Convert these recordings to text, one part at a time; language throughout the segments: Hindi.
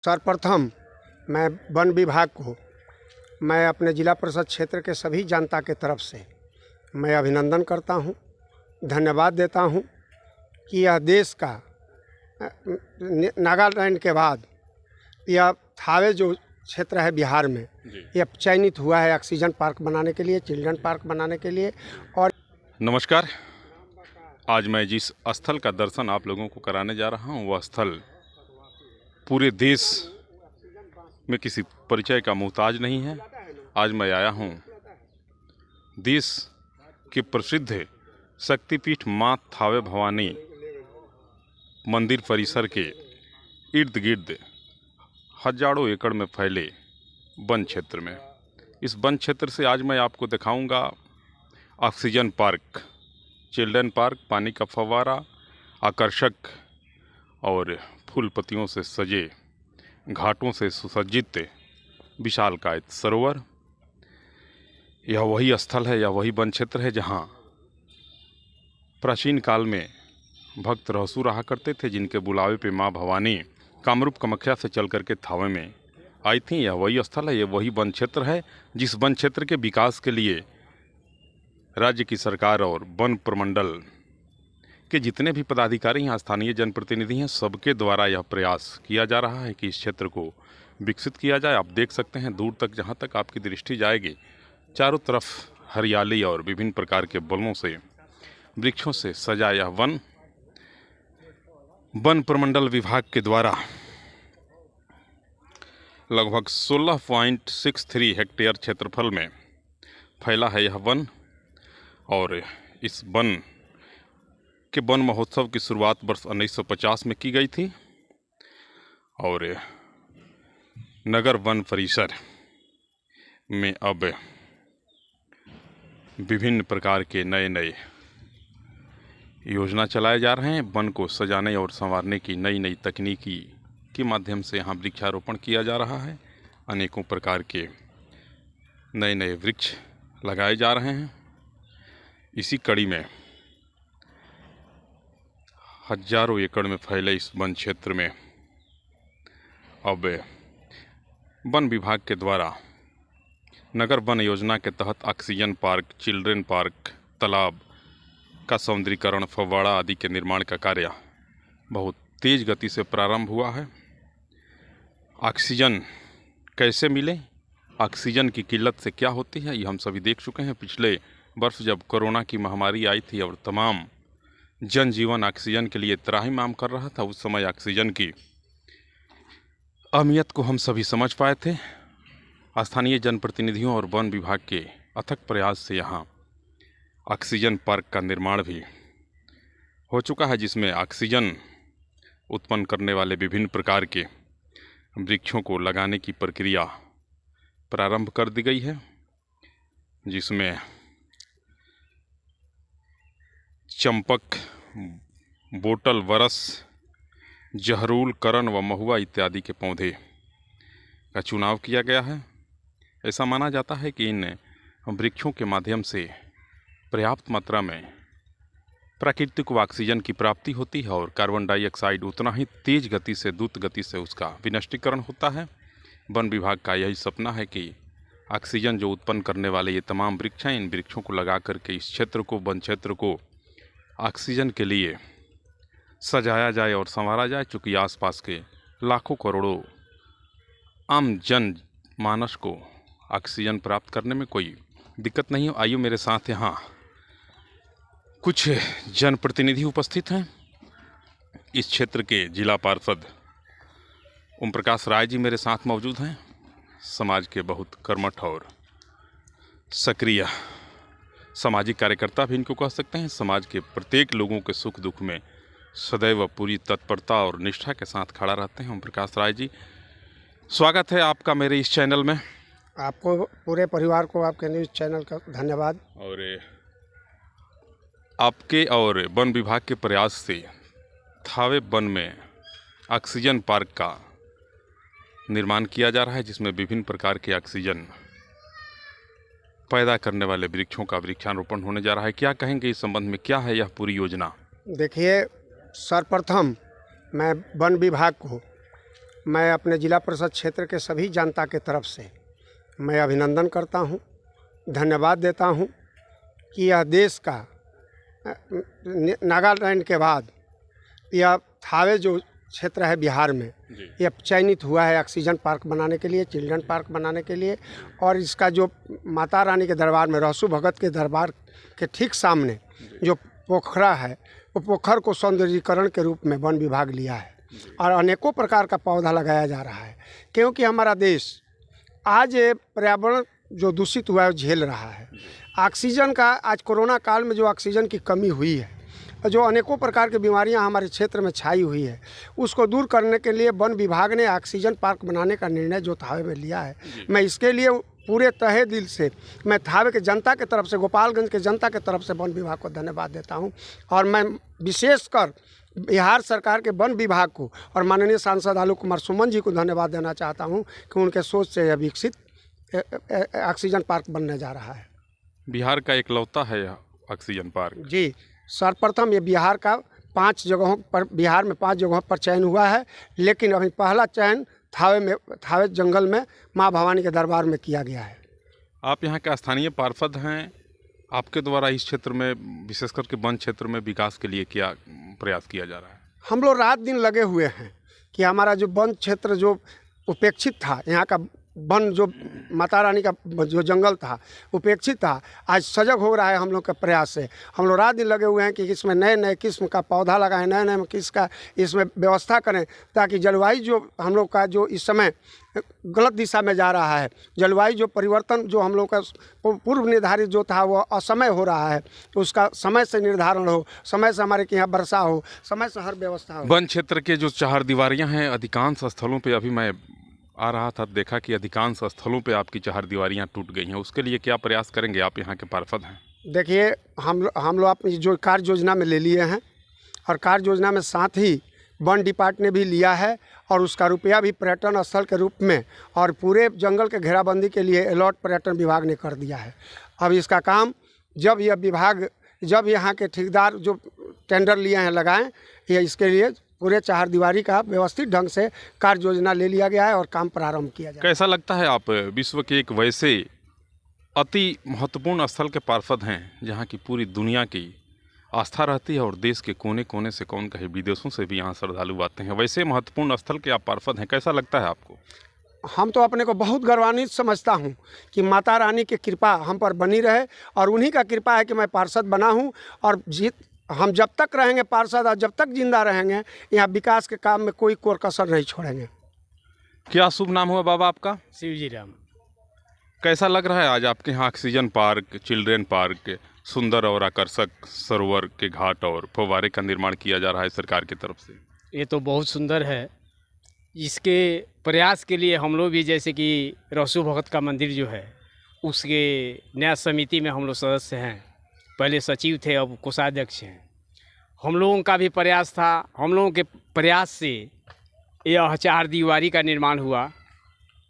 सर्वप्रथम मैं वन विभाग को मैं अपने जिला परिषद क्षेत्र के सभी जनता के तरफ से मैं अभिनंदन करता हूं, धन्यवाद देता हूं कि यह देश का नागालैंड के बाद यह थावे जो क्षेत्र है बिहार में यह चयनित हुआ है ऑक्सीजन पार्क बनाने के लिए, चिल्ड्रन पार्क बनाने के लिए। और नमस्कार, आज मैं जिस स्थल का दर्शन आप लोगों को कराने जा रहा हूं वह स्थल पूरे देश में किसी परिचय का मोहताज नहीं है। आज मैं आया हूं देश के प्रसिद्ध शक्तिपीठ माँ थावे भवानी मंदिर परिसर के इर्द गिर्द हजारों एकड़ में फैले वन क्षेत्र में। इस वन क्षेत्र से आज मैं आपको दिखाऊंगा ऑक्सीजन पार्क, चिल्ड्रन पार्क, पानी का फव्वारा, आकर्षक और फूल पत्तियों से सजे घाटों से सुसज्जित विशालकाय सरोवर। यह वही स्थल है, यह वही वन क्षेत्र है जहाँ प्राचीन काल में भक्त रहसू रहा करते थे, जिनके बुलावे पे माँ भवानी कामरूप कामाख्या से चल करके थावे में आई थी। यह वही स्थल है, यह वही वन क्षेत्र है जिस वन क्षेत्र के विकास के लिए राज्य की सरकार और वन प्रमंडल के जितने भी पदाधिकारी हैं, स्थानीय जनप्रतिनिधि हैं, सबके द्वारा यह प्रयास किया जा रहा है कि इस क्षेत्र को विकसित किया जाए। आप देख सकते हैं दूर तक, जहाँ तक आपकी दृष्टि जाएगी, चारों तरफ हरियाली और विभिन्न प्रकार के बलों से, वृक्षों से सजा यह वन प्रमंडल विभाग के द्वारा लगभग 16.63 हेक्टेयर क्षेत्रफल में फैला है यह वन। और इस वन के वन महोत्सव की शुरुआत वर्ष 1950 में की गई थी और नगर वन परिसर में अब विभिन्न प्रकार के नए नए योजना चलाए जा रहे हैं। वन को सजाने और संवारने की नई नई तकनीकी के माध्यम से यहाँ वृक्षारोपण किया जा रहा है। अनेकों प्रकार के नए नए वृक्ष लगाए जा रहे हैं। इसी कड़ी में हजारों एकड़ में फैले इस वन क्षेत्र में अब वन विभाग के द्वारा नगर वन योजना के तहत ऑक्सीजन पार्क, चिल्ड्रन पार्क, तालाब का सौंदर्यीकरण, फव्वारा आदि के निर्माण का कार्य बहुत तेज गति से प्रारंभ हुआ है। ऑक्सीजन कैसे मिले, ऑक्सीजन की किल्लत से क्या होती है, ये हम सभी देख चुके हैं। पिछले वर्ष जब कोरोना की महामारी आई थी और तमाम जनजीवन ऑक्सीजन के लिए त्राहिमाम कर रहा था, उस समय ऑक्सीजन की अहमियत को हम सभी समझ पाए थे। स्थानीय जनप्रतिनिधियों और वन विभाग के अथक प्रयास से यहाँ ऑक्सीजन पार्क का निर्माण भी हो चुका है, जिसमें ऑक्सीजन उत्पन्न करने वाले विभिन्न प्रकार के वृक्षों को लगाने की प्रक्रिया प्रारंभ कर दी गई है, जिसमें चंपक, बोटल वरस, जहरूल, करण व महुआ इत्यादि के पौधे का चुनाव किया गया है। ऐसा माना जाता है कि इन वृक्षों के माध्यम से पर्याप्त मात्रा में प्राकृतिक ऑक्सीजन की प्राप्ति होती है और कार्बन डाइऑक्साइड उतना ही तेज गति से, द्रुत गति से उसका विनष्टीकरण होता है। वन विभाग का यही सपना है कि ऑक्सीजन जो उत्पन्न करने वाले ये तमाम वृक्ष हैं, इन वृक्षों को लगा करके इस क्षेत्र को, वन क्षेत्र को ऑक्सीजन के लिए सजाया जाए और संवारा जाए। चूँकि आसपास के लाखों करोड़ों आम जन मानस को ऑक्सीजन प्राप्त करने में कोई दिक्कत नहीं हो। आइए मेरे साथ यहाँ कुछ जनप्रतिनिधि उपस्थित हैं। इस क्षेत्र के जिला पार्षद ओम प्रकाश राय जी मेरे साथ मौजूद हैं। समाज के बहुत कर्मठ और सक्रिय सामाजिक कार्यकर्ता भी इनको कह सकते हैं। समाज के प्रत्येक लोगों के सुख दुख में सदैव पूरी तत्परता और निष्ठा के साथ खड़ा रहते हैं। ओम प्रकाश राय जी, स्वागत है आपका मेरे इस चैनल में। आपको, पूरे परिवार को, आपके न्यूज़ चैनल का धन्यवाद। और आपके और वन विभाग के प्रयास से थावे वन में ऑक्सीजन पार्क का निर्माण किया जा रहा है, जिसमें विभिन्न प्रकार के ऑक्सीजन पैदा करने वाले वृक्षों का वृक्षारोपण होने जा रहा है। क्या कहेंगे इस संबंध में, क्या है यह पूरी योजना? देखिए, सर्वप्रथम मैं वन विभाग को मैं अपने जिला परिषद क्षेत्र के सभी जनता के तरफ से मैं अभिनंदन करता हूं, धन्यवाद देता हूं कि यह देश का नागालैंड के बाद यह थावे जो क्षेत्र है बिहार में, यह चयनित हुआ है ऑक्सीजन पार्क बनाने के लिए, चिल्ड्रन पार्क बनाने के लिए। और इसका जो माता रानी के दरबार में, रहसू भगत के दरबार के ठीक सामने जो पोखरा है, वो पोखर को सौंदर्यीकरण के रूप में वन विभाग लिया है और अनेकों प्रकार का पौधा लगाया जा रहा है, क्योंकि हमारा देश आज ये पर्यावरण जो दूषित हुआ है झेल रहा है। ऑक्सीजन का आज कोरोना काल में जो ऑक्सीजन की कमी हुई है, जो अनेकों प्रकार की बीमारियां हमारे क्षेत्र में छाई हुई है, उसको दूर करने के लिए वन विभाग ने ऑक्सीजन पार्क बनाने का निर्णय जो थावे में लिया है, मैं इसके लिए पूरे तहे दिल से मैं थावे के जनता के तरफ से, गोपालगंज के जनता के तरफ से वन विभाग को धन्यवाद देता हूं। और मैं विशेषकर बिहार सरकार के वन विभाग को और माननीय सांसद आलोक कुमार सुमन जी को धन्यवाद देना चाहता हूं कि उनके सोच से यह विकसित ऑक्सीजन पार्क बनने जा रहा है। बिहार का एकलौता है यह ऑक्सीजन पार्क। जी, सर्वप्रथम ये बिहार का 5 जगहों पर, बिहार में 5 जगहों पर चयन हुआ है, लेकिन अभी पहला चयन थावे जंगल में माँ भवानी के दरबार में किया गया है। आप यहाँ के स्थानीय पार्षद हैं, आपके द्वारा इस क्षेत्र में, विशेष करके वन क्षेत्र में विकास के लिए क्या प्रयास किया जा रहा है? हम लोग रात दिन लगे हुए हैं कि हमारा जो वन क्षेत्र जो उपेक्षित था, यहाँ का वन जो माता रानी का जो जंगल था उपेक्षित था, आज सजग हो रहा है हम लोग के प्रयास से। हम लोग रात दिन लगे हुए हैं कि इसमें नए नए किस्म का पौधा लगाएं, नए नए किस्म का इसमें व्यवस्था करें, ताकि जलवायु जो हम लोग का जो इस समय गलत दिशा में जा रहा है, जलवायु जो परिवर्तन जो हम लोग का पूर्व निर्धारित जो था वो असमय हो रहा है, तो उसका समय से निर्धारण हो, समय से हमारे के यहाँ वर्षा हो, समय से हर व्यवस्था हो। वन क्षेत्र के जो चहारदीवारियाँ हैं, अधिकांश स्थलों पर अभी मैं आ रहा था, देखा कि अधिकांश स्थलों पे आपकी चहारदीवारियाँ टूट गई हैं। उसके लिए क्या प्रयास करेंगे? आप यहाँ के पार्षद हैं। देखिए, हम लोग अपनी जो कार्य योजना में ले लिए हैं, और कार्य योजना में साथ ही वन डिपार्टमेंट ने भी लिया है, और उसका रुपया भी पर्यटन स्थल के रूप में और पूरे जंगल के घेराबंदी के लिए अलॉट पर्यटन विभाग ने कर दिया है। अब इसका काम जब यहाँ के ठेकेदार जो टेंडर लिए हैं लगाएं, या इसके लिए पूरे चहारदीवारी का व्यवस्थित ढंग से कार्य योजना ले लिया गया है और काम प्रारंभ किया जाए। कैसा लगता है, आप विश्व के एक वैसे अति महत्वपूर्ण स्थल के पार्षद हैं जहां की पूरी दुनिया की आस्था रहती है और देश के कोने कोने से, कौन कहे विदेशों से भी यहाँ श्रद्धालु आते हैं, वैसे महत्वपूर्ण स्थल के आप पार्षद हैं, कैसा लगता है आपको? हम तो अपने को बहुत गौरवान्वित समझता हूँ कि माता रानी की कृपा हम पर बनी रहे, और उन्हीं का कृपा है कि मैं पार्षद बना हूँ। और हम जब तक रहेंगे पार्षद और जब तक जिंदा रहेंगे, यहाँ विकास के काम में कोई कसर नहीं छोड़ेंगे। क्या शुभ नाम हुआ बाबा आपका? शिवजी राम। कैसा लग रहा है आज आपके यहाँ ऑक्सीजन पार्क, चिल्ड्रेन पार्क, सुंदर और आकर्षक सरोवर के घाट और फव्वारे का निर्माण किया जा रहा है सरकार की तरफ से? ये तो बहुत सुंदर है। इसके प्रयास के लिए हम लोग भी, जैसे कि रहसू भगत का मंदिर जो है, उसके न्याय समिति में हम लोग सदस्य हैं। पहले सचिव थे, अब कोषाध्यक्ष हैं। हम लोगों का भी प्रयास था, हम लोगों के प्रयास से यह चहारदीवारी का निर्माण हुआ।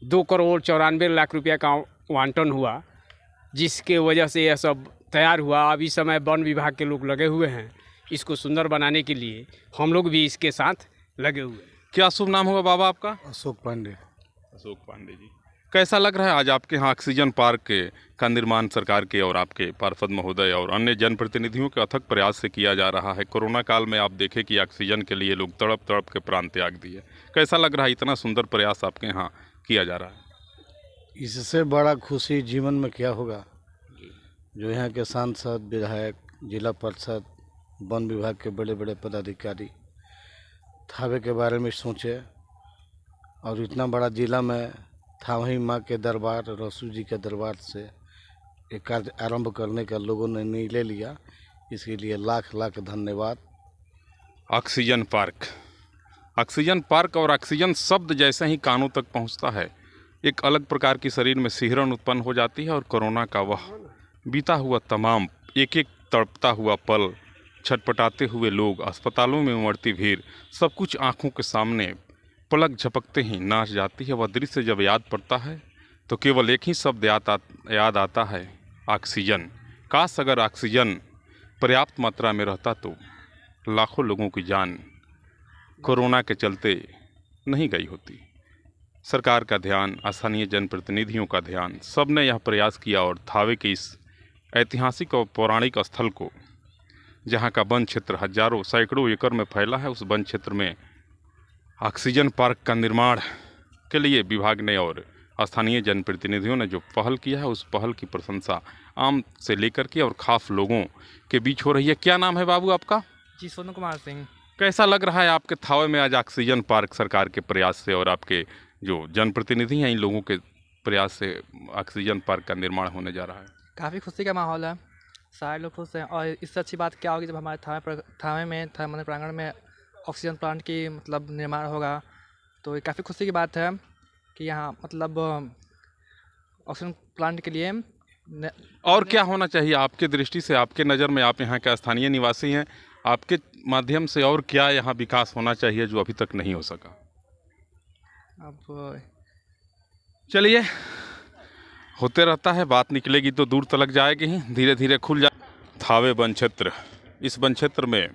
2,94,00,000 रुपया का आवंटन हुआ, जिसके वजह से यह सब तैयार हुआ। अब इस समय वन विभाग के लोग लगे हुए हैं इसको सुंदर बनाने के लिए, हम लोग भी इसके साथ लगे हुए हैं। क्या शुभ नाम हुआ बाबा आपका? अशोक पांडे। अशोक पांडे जी, कैसा लग रहा है आज आपके यहाँ ऑक्सीजन पार्क का निर्माण सरकार के और आपके पार्षद महोदय और अन्य जनप्रतिनिधियों के अथक प्रयास से किया जा रहा है? कोरोना काल में आप देखें कि ऑक्सीजन के लिए लोग तड़प तड़प के प्राण त्याग दिए। कैसा लग रहा है, इतना सुंदर प्रयास आपके यहाँ किया जा रहा है? इससे बड़ा खुशी जीवन में क्या होगा। जो यहाँ के सांसद, विधायक, जिला परिषद, वन विभाग के बड़े बड़े पदाधिकारी थावे के बारे में सोचे, और इतना बड़ा जिला में थावही माँ के दरबार, रहसू जी के दरबार से एक कार्य आरंभ करने का लोगों ने निर्णय लिया, इसके लिए लाख लाख धन्यवाद। ऑक्सीजन पार्क और ऑक्सीजन शब्द जैसे ही कानों तक पहुंचता है, एक अलग प्रकार की शरीर में सिहरन उत्पन्न हो जाती है, और कोरोना का वह बीता हुआ तमाम एक एक तड़पता हुआ पल, छटपटाते हुए लोग, अस्पतालों में उमड़ती भीड़, सब कुछ आंखों के सामने पलक झपकते ही नाच जाती है। वह दृश्य जब याद पड़ता है तो केवल एक ही शब्द याद आता है, ऑक्सीजन। काश अगर ऑक्सीजन पर्याप्त मात्रा में रहता तो लाखों लोगों की जान कोरोना के चलते नहीं गई होती। सरकार का ध्यान, स्थानीय जनप्रतिनिधियों का ध्यान, सब ने यह प्रयास किया और थावे के इस ऐतिहासिक और पौराणिक स्थल को, जहाँ का वन क्षेत्र हजारों सैकड़ों एकड़ में फैला है, उस वन क्षेत्र में ऑक्सीजन पार्क का निर्माण के लिए विभाग ने और स्थानीय जनप्रतिनिधियों ने जो पहल किया है, उस पहल की प्रशंसा आम से लेकर के और खास लोगों के बीच हो रही है। क्या नाम है बाबू आपका? जी, सोनू कुमार सिंह। कैसा लग रहा है आपके थावे में आज ऑक्सीजन पार्क सरकार के प्रयास से और आपके जो जनप्रतिनिधि हैं इन लोगों के प्रयास से ऑक्सीजन पार्क का निर्माण होने जा रहा है? काफ़ी खुशी का माहौल है, सारे लोग खुश हैं। और इससे अच्छी बात क्या होगी, जब हमारे थावे में थावे प्रांगण में ऑक्सीजन प्लांट की मतलब निर्माण होगा, तो ये काफ़ी खुशी की बात है कि यहाँ मतलब ऑक्सीजन प्लांट के लिए और क्या होना चाहिए आपके दृष्टि से, आपके नज़र में, आप यहाँ के स्थानीय निवासी हैं, आपके माध्यम से और क्या यहाँ विकास होना चाहिए जो अभी तक नहीं हो सका? अब चलिए, होते रहता है, बात निकलेगी तो दूर तलक जाएगी ही, धीरे धीरे खुल जाए। थावे वन क्षेत्र, इस वन क्षेत्र में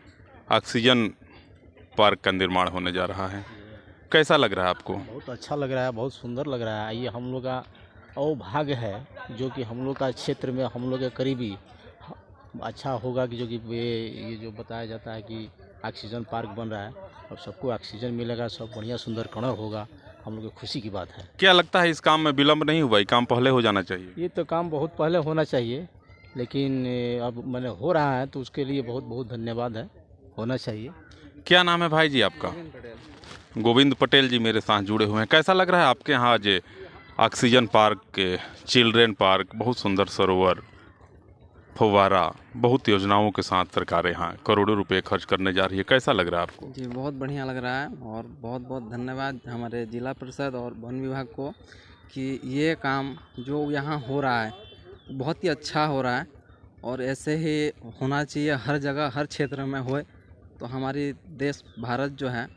ऑक्सीजन पार्क का निर्माण होने जा रहा है। कैसा लग रहा है आपको? बहुत अच्छा लग रहा है, बहुत सुंदर लग रहा है। ये हम लोग का अवभाग्य है जो कि हम लोग का क्षेत्र में हम लोग के करीबी अच्छा होगा कि जो कि ये जो बताया जाता है कि ऑक्सीजन पार्क बन रहा है और सबको ऑक्सीजन मिलेगा, सब बढ़िया सुंदर कणक होगा, हम लोग की खुशी की बात है। क्या लगता है इस काम में विलम्ब नहीं हुआ? ये काम पहले हो जाना चाहिए। ये तो काम बहुत पहले होना चाहिए, लेकिन अब मैंने हो रहा है तो उसके लिए बहुत बहुत धन्यवाद है, होना चाहिए। क्या नाम है भाई जी आपका? गोविंद पटेल जी मेरे साथ जुड़े हुए हैं। कैसा लग रहा है आपके यहाँ आज ऑक्सीजन पार्क, चिल्ड्रेन पार्क, बहुत सुंदर सरोवर, फव्वारा, बहुत योजनाओं के साथ सरकार यहाँ करोड़ों रुपए खर्च करने जा रही है। कैसा लग रहा है आपको? जी, बहुत बढ़िया लग रहा है और बहुत बहुत धन्यवाद हमारे जिला परिषद और वन विभाग को कि ये काम जो यहाँ हो रहा है बहुत ही अच्छा हो रहा है और ऐसे ही होना चाहिए, हर जगह हर क्षेत्र में होए तो हमारी देश भारत जो है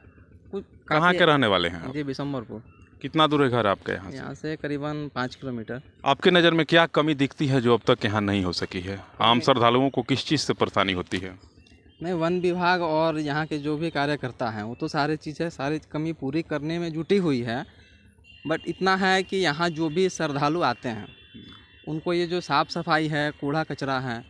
कुछ। कहाँ के रहने वाले हैं आप? जी, बिशंबरपुर। कितना दूर है घर आपका यहाँ से? यहाँ से करीबन 5 किलोमीटर। आपके नज़र में क्या कमी दिखती है जो अब तक यहाँ नहीं हो सकी है? आम श्रद्धालुओं को किस चीज़ से परेशानी होती है? नहीं, वन विभाग और यहाँ के जो भी कार्यकर्ता हैं वो तो सारी चीज़ें, सारी कमी पूरी करने में जुटी हुई है, बट इतना है कि यहाँ जो भी श्रद्धालु आते हैं उनको ये जो साफ़ सफाई है, कूड़ा कचरा है,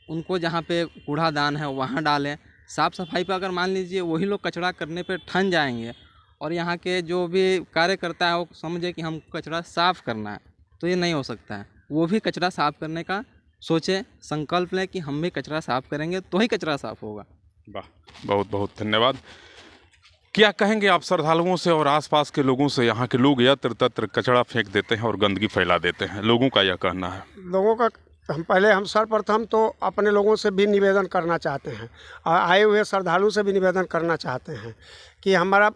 उनको जहाँ पे कूड़ादान है वहाँ डालें। साफ़ सफाई पर अगर मान लीजिए वही लोग कचरा करने पे ठन जाएंगे और यहाँ के जो भी कार्यकर्ता है वो समझे कि हम कचरा साफ़ करना है, तो ये नहीं हो सकता है। वो भी कचरा साफ़ करने का सोचे, संकल्प लें कि हम भी कचरा साफ़ करेंगे तो ही कचरा साफ़ होगा। वाह, बहुत बहुत धन्यवाद। क्या कहेंगे आप श्रद्धालुओं से और आसपास के लोगों से? यहाँ के लोग यत्र तत्र कचरा फेंक देते हैं और गंदगी फैला देते हैं, लोगों का यह कहना है। लोगों का हम सर्वप्रथम तो अपने लोगों से भी निवेदन करना चाहते हैं और आए हुए श्रद्धालु से भी निवेदन करना चाहते हैं कि हमारा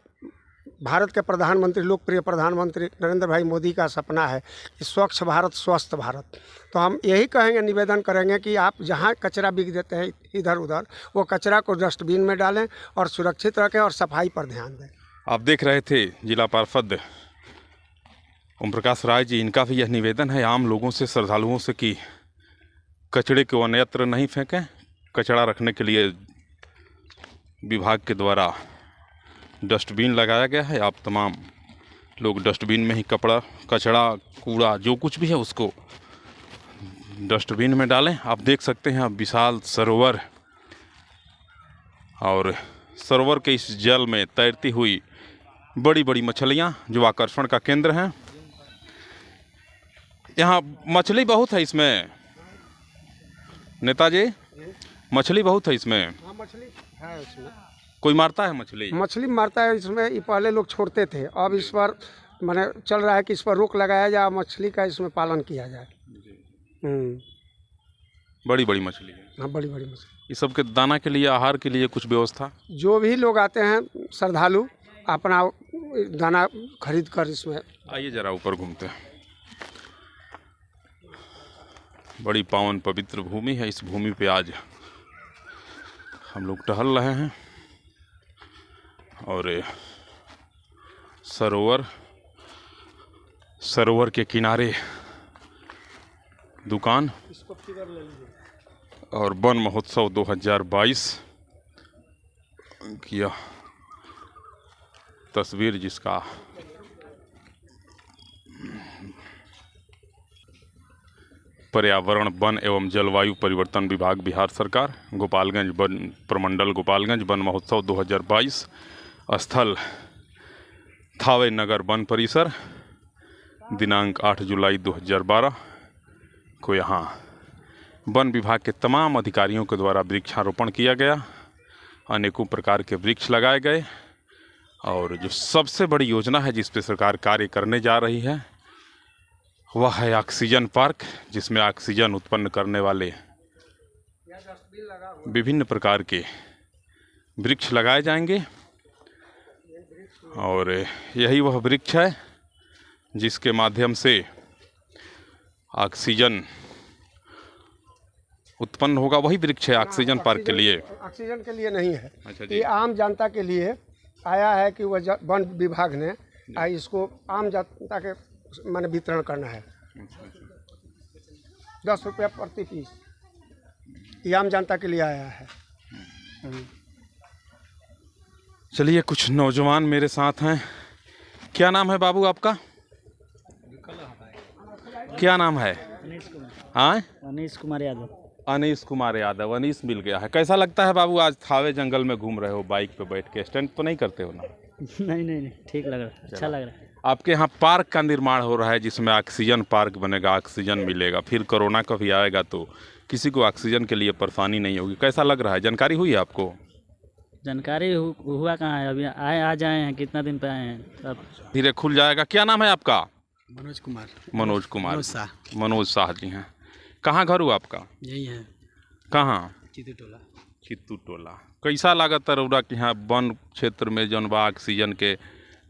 भारत के प्रधानमंत्री, लोकप्रिय प्रधानमंत्री नरेंद्र भाई मोदी का सपना है कि स्वच्छ भारत, स्वस्थ भारत। तो हम यही कहेंगे, निवेदन करेंगे कि आप जहाँ कचरा बिक देते हैं इधर उधर, वो कचरा को डस्टबिन में डालें और सुरक्षित रखें और सफाई पर ध्यान दें। आप देख रहे थे जिला पार्षद ओम प्रकाश राय जी, इनका भी यह निवेदन है आम लोगों से, श्रद्धालुओं से कि कचड़े को अन्यत्र नहीं फेंकें। कचरा रखने के लिए विभाग के द्वारा डस्टबिन लगाया गया है। आप तमाम लोग डस्टबिन में ही कचड़ा, कूड़ा जो कुछ भी है उसको डस्टबिन में डालें। आप देख सकते हैं विशाल सरोवर और सरोवर के इस जल में तैरती हुई बड़ी बड़ी मछलियाँ जो आकर्षण का केंद्र हैं। यहाँ मछली बहुत है इसमें नेताजी, मछली बहुत है इसमें। हाँ, मछली है इसमें। कोई मारता है मछली? मछली मारता है इसमें। ये पहले लोग छोड़ते थे, अब इस पर मैंने चल रहा है कि इस पर रोक लगाया जाए, मछली का इसमें पालन किया जाए। बड़ी बड़ी मछली है। हाँ, बड़ी बड़ी मछली। इस सब के दाना के लिए, आहार के लिए कुछ व्यवस्था? जो भी लोग आते हैं श्रद्धालु अपना दाना खरीद कर इसमें। आइए जरा ऊपर घूमते हैं। बड़ी पावन पवित्र भूमि है। इस भूमि पे आज हम लोग टहल रहे हैं और सरोवर के किनारे दुकान और वन महोत्सव 2022 किया तस्वीर जिसका पर्यावरण, वन एवं जलवायु परिवर्तन विभाग, बिहार सरकार, गोपालगंज वन प्रमंडल, गोपालगंज वन महोत्सव 2022, स्थल थावे नगर वन परिसर, दिनांक 8 जुलाई 2012 को यहाँ वन विभाग के तमाम अधिकारियों के द्वारा वृक्षारोपण किया गया। अनेकों प्रकार के वृक्ष लगाए गए और जो सबसे बड़ी योजना है जिस पर सरकार कार्य करने जा रही है वह है ऑक्सीजन पार्क, जिसमें ऑक्सीजन उत्पन्न करने वाले विभिन्न प्रकार के वृक्ष लगाए जाएंगे। और यही वह वृक्ष है जिसके माध्यम से ऑक्सीजन उत्पन्न होगा। वही वृक्ष है ऑक्सीजन पार्क के लिए। ऑक्सीजन के लिए नहीं है। अच्छा जी। ये आम जनता के लिए आया है कि वह वन विभाग ने इसको आम जनता के माने वितरण करना है। 10 रुपया प्रति पीस, ये आम जनता के लिए आया है। चलिए, कुछ नौजवान मेरे साथ हैं। क्या नाम है बाबू आपका? क्या नाम है? हाँ, अनीश कुमार यादव। अनीश कुमार यादव। अनीश मिल गया है। कैसा लगता है बाबू, आज थावे जंगल में घूम रहे हो बाइक पे बैठ के? स्टंट तो नहीं करते हो ना? नहीं, ठीक लग रहा है, अच्छा लग रहा है। आपके यहाँ पार्क का निर्माण हो रहा है जिसमें ऑक्सीजन पार्क बनेगा, ऑक्सीजन मिलेगा। फिर कोरोना कभी आएगा तो किसी को ऑक्सीजन के लिए परेशानी नहीं होगी। कैसा लग रहा है? जानकारी हुई है आपको? जानकारी हुआ कहाँ है, अभी आज आए हैं, कितना दिन पे आए हैं, तब धीरे खुल जाएगा। क्या नाम है आपका? मनोज कुमार। मनोज कुमार। शाह। मनोज शाह जी हैं। कहाँ घर हुआ आपका? यही है। कहाँ? चित्तू टोला। चित्तू टोला। कैसा लागत है रउरा कि यहाँ वन क्षेत्र में जौन बा ऑक्सीजन के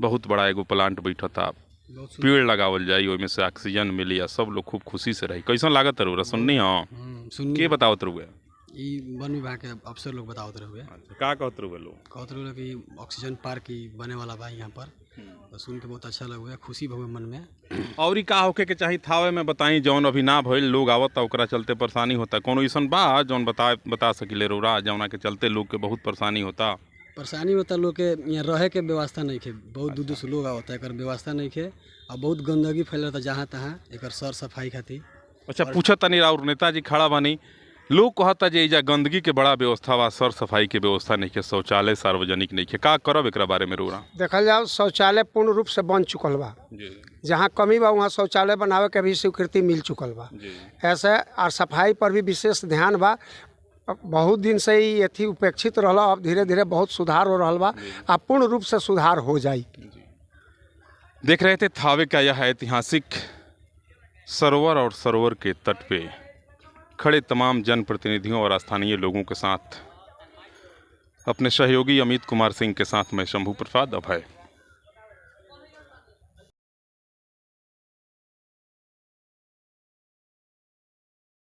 बहुत बड़ा एगो प्लांट बैठा था, पेड़ लगावल जाई, ओइमे से ऑक्सीजन मिली आ सब लोग खूब खुशी से रही। कैसा लागत है रउरा? सुननी हो? के बतावत रहुए? ई वन विभाग के अफसर लोग बतावत रहुए। का कहत रहुए लोग? कहत रहुए कि ऑक्सीजन पार्क ही बने वाला बा यहाँ पर। तो सुन के बहुत अच्छा लगे, खुशी भवे मन में। और ई का होके के चाही थावे में बताई, जौन अभी ना भइल, लोग आवत ओकरा चलते परेशानी होता। कोनो ऐसन बा जौन बता सकिले रउरा जौना के चलते लोग के बहुत परेशानी होता? परेशानी होता लोग के, यहाँ रहे के व्यवस्था नहीं खे, बहुत दूर से लोग आवता है, एकर व्यवस्था नहीं खे और बहुत गंदगी फैल रहा जहाँ तहाँ, एकर सर सफाई खातिर। अच्छा, पूछत तनी और नेताजी खड़ा बानी, लोग कहता जे एजा गंदगी के बड़ा व्यवस्था बा, सर सफाई के व्यवस्था नहीं के, शौचालय सार्वजनिक नहीं के। का करब एकरा बारे में रउरा? देखल जाओ, शौचालय पूर्ण रूप से बन चुकल बा। जहाँ कमी बा वहाँ शौचालय बनावे के भी स्वीकृति मिल चुकल बा। ऐसे और सफाई पर भी विशेष ध्यान बा। बहुत दिन से ही अथी उपेक्षित रहला, अब धीरे धीरे बहुत सुधार हो रहा बा, अब पूर्ण रूप से सुधार हो जाई। देख रहे थे थावे का यह ऐतिहासिक सरोवर और सरोवर के तट पे खड़े तमाम जनप्रतिनिधियों और स्थानीय लोगों के साथ अपने सहयोगी अमित कुमार सिंह के साथ मैं शंभू प्रसाद, अभय।